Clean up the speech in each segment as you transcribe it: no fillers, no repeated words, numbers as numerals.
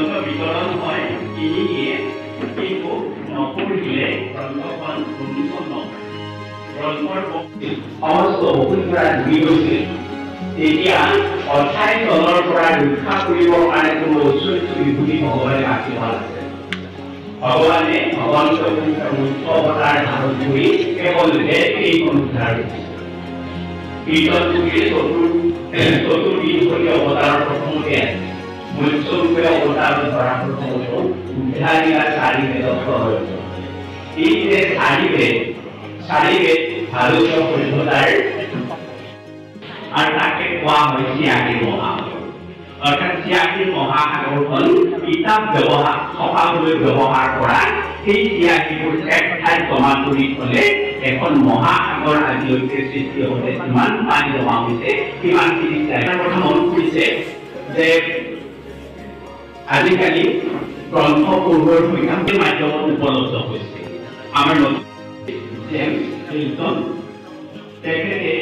গ্ৰন্থ বিতৰণ হয় কিনিয়ে কিন্তু নপঢ়িলে গ্ৰন্থখন উন্মোচন নহয় গ্ৰন্থৰ সমস্ত বকুল পৰা ধুই গৈছিল তেতিয়া অথাই তলৰ পৰা ৰক্ষা কৰিবৰ কাৰণে কোনো ঐশ্বৰ্য বিভূতি ভগৱানে বাছি ভাল আছে ভগৱানে ভগৱন্ত মুখ্য অৱতাৰ ধাৰণ কৰি কেৱল এইখন উদ্ধাৰ কৰিছে কীৰ্তন পুৰীৰ চতুৰ্বিধ অৱতাৰৰ প্ৰথমতে আছে মৎস্যৰূপে অৱতাৰ ধৰা প্ৰথমত উদ্ধাৰিকা চাৰি বেদত্ব হৈ এই যে চাৰি বেদ ভাৰতীয় সভ্যতাৰ আৰু তাকে কোৱা হয় ত্যাগীৰ মহাসাগৰ অৰ্থাৎ ত্যাগীৰ মহাসাগৰখন কিতাপ ছপাবলৈ ব্যৱহাৰ কৰা সেই ত্যাগীবোৰ এক ঠাইত জমা কৰি থলে এখন মহাসাগৰ আজিলৈকে সৃষ্টি হওঁতে কিমান পানী জমা হৈছে কিমানখিনি এটা কথা মনত পৰিছে যে আজিকালি গ্ৰন্থ পঢ়ুৱৈৰ সংখ্যা মাধ্যমত উপলব্ধ হৈছে আমাৰ নতুন জেমছ হিল্টন তেখেতে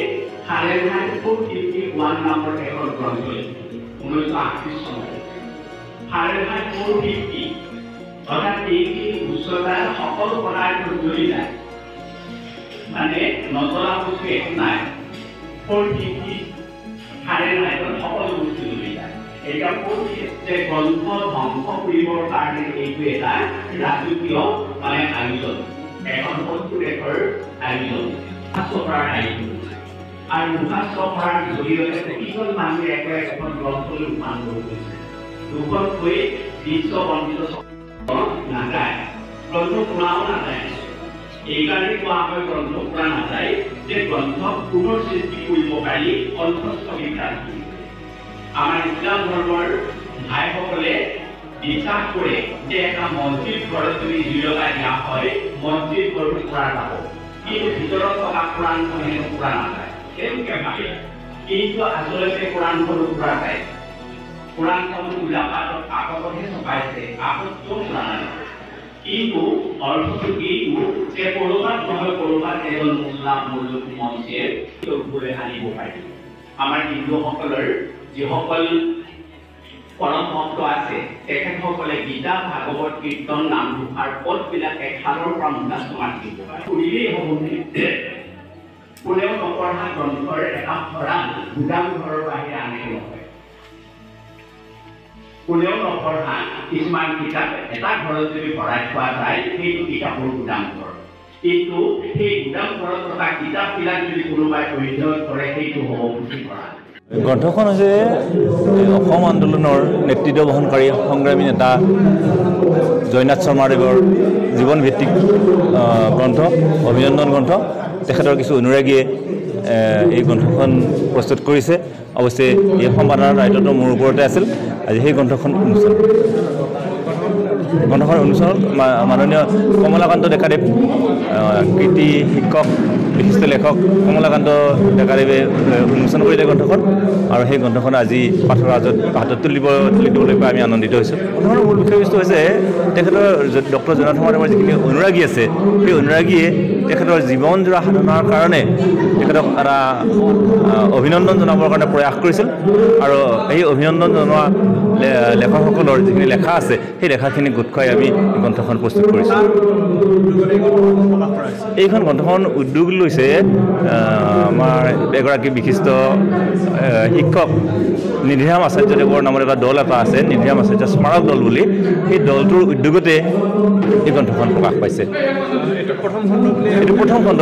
ফাৰেনহাইট 451 নামৰ এখন গ্ৰন্থ লিখিছে 1938 চনত ফাৰেনহাইট 450 অৰ্থাৎ এই উচ্চতাৰ সকলো পদাৰ্থ জ্বলি যায় মানে নজলা বস্তু একো নাই 450 ফাৰেনহাইটত সকলো বস্তু জ্বলি যায় এটা যে গ্ৰন্থ ধ্বংস কৰিবৰ কাৰণে এইটো এটা ৰাজকীয় মানে আয়োজন এখন শত্ৰু দেশৰ আয়োজন চপৰাৰ আয়োজন আৰু মুখা চপৰাৰ জৰিয়তে প্ৰতিজন মানুহে এখন গ্ৰন্থলৈ ৰূপান্তৰ কৰিছে দুখতকৈ বিশ্ব বন্দিত নাযায় গ্ৰন্থ পঢ়াও নাযায় এইকাৰণে কোৱা হয় গ্ৰন্থ পঢ়া নাযায় যে গ্ৰন্থ পুনৰ সৃষ্টি কৰিব পাৰি অন্তঃস্থবিকাশ আমাৰ ইছলাম ধৰ্মৰ ভাইসকলে বিশ্বাস কৰে যে এটা মছজিদ ঘৰত যদি জুইলগা দিয়া হয় মছজিদ ঘৰটো পুৰা যাব কিন্তু ভিতৰত থকা কোৰাণখন পুৰা নাযায় কেনেকৈ ভাবে কিন্তু আচলতে কোৰাণখনো পুৰা যায় কোৰাণখন উলাপাতত কাগজতহে ছপাইছে কাগজটো পুৰা নাযায় কিন্তু অৰ্থটো এইটো যে ক'ৰবাত নহয় ক'ৰবাত এজন মুছলাম মঞ্চে চকুৰে আনিব পাৰি আমাৰ হিন্দুসকলৰ যিসকল পৰম ভক্ত আছে তেখেতসকলে গীতা ভাগৱত কীৰ্তন নাম ঘোষাৰ পদবিলাক এফালৰ পৰা মুখাস্ত মাতিব পাৰে শুনিলেই হ'ব কোনেও নপঢ়া গ্ৰন্থৰ এটা ভঁৰাল গুদাম ঘৰৰ বাহিৰে আনিব নহয় কোনেও নপঢ়া কিছুমান কিতাপ এটা ঘৰত যদি ভৰাই থোৱা যায় সেইটো কিতাপৰ গুদাম ঘৰ কিন্তু সেই গুদাম ঘৰত থকা কিতাপবিলাক যদি কোনোবাই অধ্যয়ন কৰে সেইটো হ'ব পুথিভঁৰাল গ্ৰন্থখন হৈছে অসম আন্দোলনৰ নেতৃত্ব বহনকাৰী সংগ্ৰামী নেতা জয়নাথ শৰ্মাদেৱৰ জীৱনভিত্তিক গ্ৰন্থ অভিনন্দন গ্ৰন্থ তেখেতৰ কিছু অনুৰাগীয়ে এই গ্ৰন্থখন প্ৰস্তুত কৰিছে অৱশ্যে এই সম্পাদনাৰ দায়িত্বটো মোৰ ওপৰতে আছিল আজি সেই গ্ৰন্থখন অনুষ্ঠান মাননীয় কমলাকান্ত ডেকাদেৱ কৃতি শিক্ষক বিশিষ্ট লেখক কমলাকান্ত ডেকাদেৱে উন্মোচন কৰিলে গ্ৰন্থখন আৰু সেই গ্ৰন্থখন আজি পাঠৰ হাতত তুলি দিবলৈ পাই আমি আনন্দিত হৈছোঁ গ্ৰন্থখনৰ মূল বিষয়বস্তু হৈছে তেখেতৰ ডক্টৰ জয়নাথ শৰ্মাদেৱৰ যিখিনি অনুৰাগী আছে সেই অনুৰাগীয়ে তেখেতৰ জীৱনজোৰা সাধনাৰ কাৰণে তেখেতক এটা অভিনন্দন জনাবৰ কাৰণে প্ৰয়াস কৰিছিল আৰু এই অভিনন্দন জনোৱা লেখকসকলৰ যিখিনি লেখা আছে সেই লেখাখিনি গোট খুৱাই আমি গ্ৰন্থখন প্ৰস্তুত কৰিছোঁ এইখন গ্ৰন্থখন উদ্যোগ লৈছে আমাৰ এগৰাকী বিশিষ্ট শিক্ষক নিধিৰাম আচাৰ্যদেৱৰ নামৰ এটা দল এটা আছে নিধিৰাম আচাৰ্য স্মাৰক দল বুলি সেই দলটোৰ উদ্যোগতে এই গ্ৰন্থখন প্ৰকাশ পাইছে এইটো প্ৰথম খণ্ড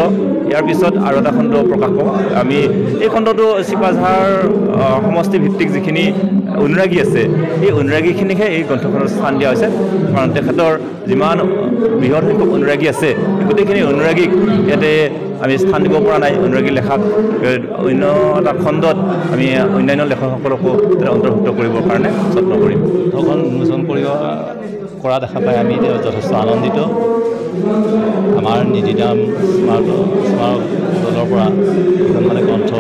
ইয়াৰ পিছত আৰু এটা খণ্ড প্ৰকাশ পাব আমি এই খণ্ডটো চিপাঝাৰ সমষ্টিভিত্তিক যিখিনি অনুৰাগী আছে এই অনুৰাগীখিনিকহে এই গ্ৰন্থখনত স্থান দিয়া হৈছে কাৰণ তেখেতৰ যিমান বৃহৎ সংখ্যক অনুৰাগী আছে গোটেইখিনি অনুৰাগীক ইয়াতে আমি স্থান দিব পৰা নাই অনুৰাগী লেখাক অন্য এটা খণ্ডত আমি অন্যান্য লেখকসকলকো অন্তৰ্ভুক্ত কৰিবৰ কাৰণে যত্ন কৰিম গ্ৰন্থখন উন্মোচন কৰা দেখা পাই আমি যথেষ্ট আনন্দিত আমাৰ নিধিৰাম স্মাৰক দলৰ পৰা এখন মানে গ্ৰন্থ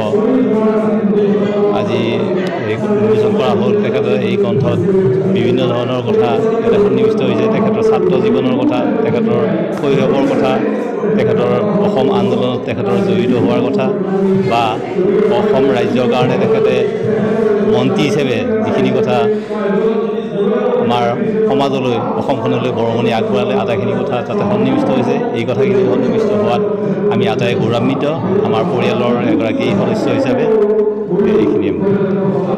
আজি উন্মোচন কৰা হ'ল তেখেতে এই গ্ৰন্থত বিভিন্ন ধৰণৰ কথা ইয়াতে সন্নিৱিষ্ট হৈছে তেখেতৰ ছাত্ৰ জীৱনৰ কথা তেখেতৰ শৈশৱৰ কথা তেখেতৰ অসম আন্দোলনত তেখেতৰ জড়িত হোৱাৰ কথা বা অসম ৰাজ্যৰ কাৰণে তেখেতে মন্ত্ৰী হিচাপে যিখিনি কথা আমাৰ আমাৰ সমাজলৈ অসমখনলৈ বৰঙণি আগবঢ়ালে আটাইখিনি কথা তাতে সন্নিৱিষ্ট হৈছে এই কথাখিনি সন্নিৱিষ্ট হোৱাত আমি আটাই গৌৰৱান্বিত আমাৰ পৰিয়ালৰ এগৰাকী সদস্য হিচাপে এইখিনিয়ে